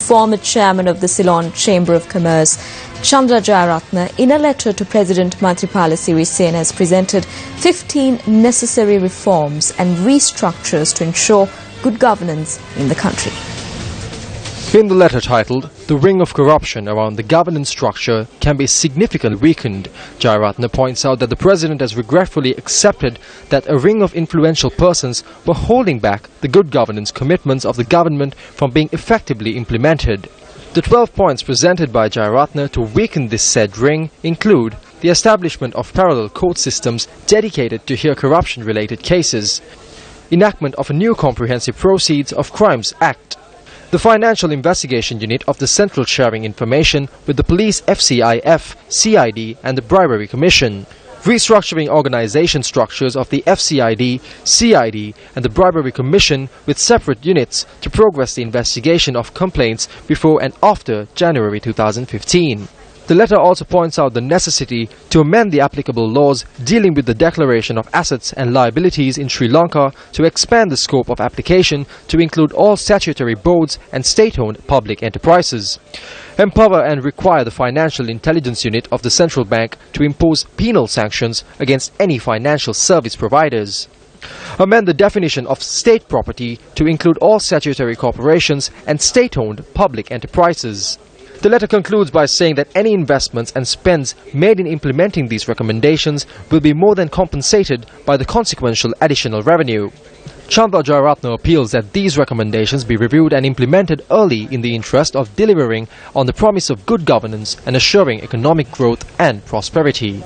former chairman of the Ceylon Chamber of Commerce, Chandra Jayaratne, in a letter to President Maithripala Sirisena, has presented 15 necessary reforms and restructures to ensure good governance in the country. In the letter titled, "The ring of corruption around the governance structure can be significantly weakened," Jayaratne points out that the President has regretfully accepted that a ring of influential persons were holding back the good governance commitments of the government from being effectively implemented. The 12 points presented by Jayaratne to weaken this said ring include the establishment of parallel court systems dedicated to hear corruption-related cases, enactment of a new Comprehensive Proceeds of Crimes Act, the Financial Investigation Unit of the Central sharing information with the Police FCIF, CID and the Bribery Commission, restructuring organization structures of the FCID, CID and the Bribery Commission with separate units to progress the investigation of complaints before and after January 2015. The letter also points out the necessity to amend the applicable laws dealing with the declaration of assets and liabilities in Sri Lanka to expand the scope of application to include all statutory boards and state-owned public enterprises. Empower and require the Financial Intelligence Unit of the Central Bank to impose penal sanctions against any financial service providers. Amend the definition of state property to include all statutory corporations and state-owned public enterprises. The letter concludes by saying that any investments and spends made in implementing these recommendations will be more than compensated by the consequential additional revenue. Chandra Jayaratne appeals that these recommendations be reviewed and implemented early in the interest of delivering on the promise of good governance and assuring economic growth and prosperity.